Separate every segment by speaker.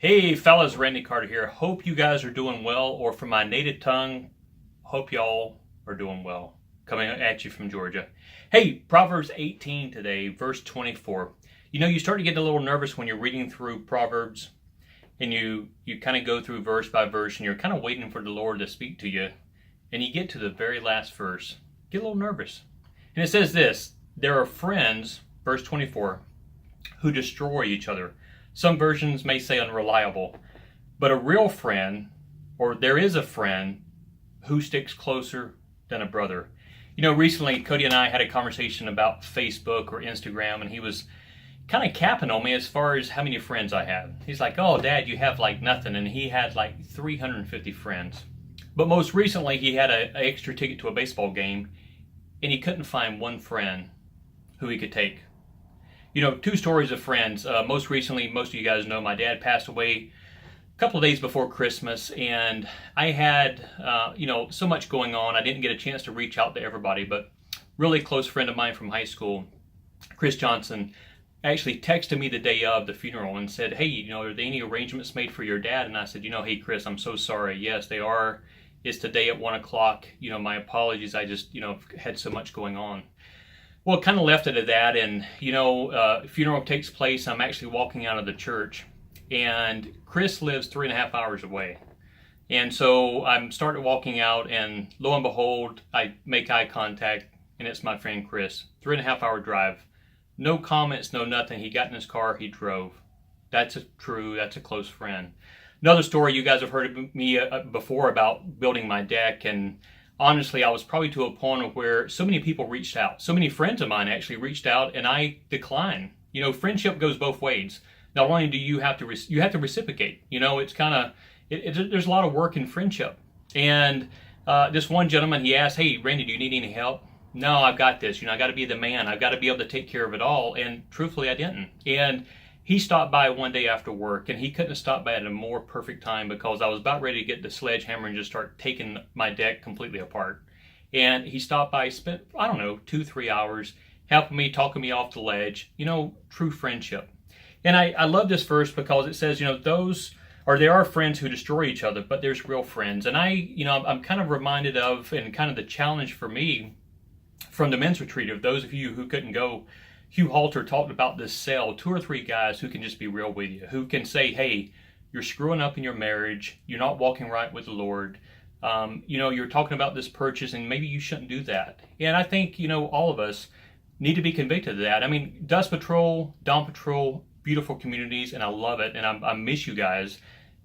Speaker 1: Hey fellas, Randy Carter here. Hope you guys are doing well, or from my native tongue, hope y'all are doing well. Coming at you from Georgia. Hey, Proverbs 18 today, verse 24. You start to get a little nervous when you're reading through Proverbs and you kind of go through verse by verse and you're kind of waiting for the Lord to speak to you. And you get to the very last verse. Get a little nervous. And it says this: there are friends, verse 24, who destroy each other. Some versions may say unreliable, but a real friend, or there is a friend, who sticks closer than a brother. Recently Cody and I had a conversation about Facebook or Instagram, and he was kind of capping on me as far as how many friends I had. He's like, "Oh, Dad, you have like nothing," and he had like 350 friends. But most recently, he had an extra ticket to a baseball game, and he couldn't find one friend who he could take. Two stories of friends. Most recently, most of you guys know my dad passed away a couple of days before Christmas, and I had, so much going on. I didn't get a chance to reach out to everybody, but really close friend of mine from high school, Chris Johnson, actually texted me the day of the funeral and said, "Hey, are there any arrangements made for your dad?" And I said, "Hey, Chris, I'm so sorry. Yes, they are. It's today at 1 o'clock. My apologies. I just, had so much going on." Well, kind of left it at that, and funeral takes place. I'm actually walking out of the church, and Chris lives 3.5 hours away, and so I'm started walking out, and lo and behold, I make eye contact, and it's my friend Chris. 3.5 hour drive, no comments, no nothing. He got in his car, he drove. That's a close friend. Another story, you guys have heard of me before about building my deck, and honestly, I was probably to a point of where so many people reached out. So many friends of mine actually reached out, and I declined. Friendship goes both ways. Not only do you have to reciprocate. It's kind of there's a lot of work in friendship. And this one gentleman, he asked, "Hey, Randy, do you need any help?" "No, I've got this. I got to be the man. I've got to be able to take care of it all." And truthfully, I didn't. And he stopped by one day after work, and he couldn't have stopped by at a more perfect time because I was about ready to get the sledgehammer and just start taking my deck completely apart. And he stopped by, spent, 2-3 hours helping me, talking me off the ledge. True friendship. And I love this verse because it says, there are friends who destroy each other, but there's real friends. And I'm kind of reminded of, and kind of the challenge for me from the men's retreat, of those of you who couldn't go, Hugh Halter talked about this cell, 2 or 3 guys who can just be real with you, who can say, "Hey, you're screwing up in your marriage, you're not walking right with the Lord, you're talking about this purchase and maybe you shouldn't do that." And I think, all of us need to be convicted of that. Dust Patrol, Dawn Patrol, beautiful communities, and I love it, and I miss you guys.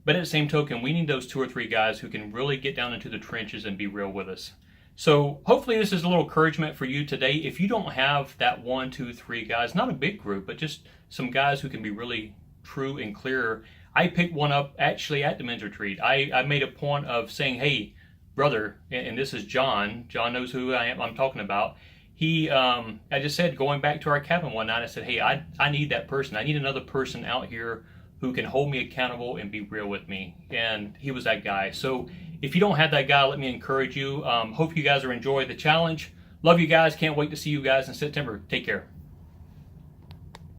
Speaker 1: But at the same token, we need those 2 or 3 guys who can really get down into the trenches and be real with us. So hopefully this is a little encouragement for you today. If you don't have that 1, 2, 3 guys, not a big group, but just some guys who can be really true and clear. I picked one up actually at the men's retreat. I made a point of saying, "Hey, brother," and this is John. John knows who I'm talking about. I just said, going back to our cabin one night, I said, "Hey, I need that person. I need another person out here who can hold me accountable and be real with me." And he was that guy. So if you don't have that guy, let me encourage you. Hope you guys are enjoying the challenge. Love you guys. Can't wait to see you guys in September. Take care.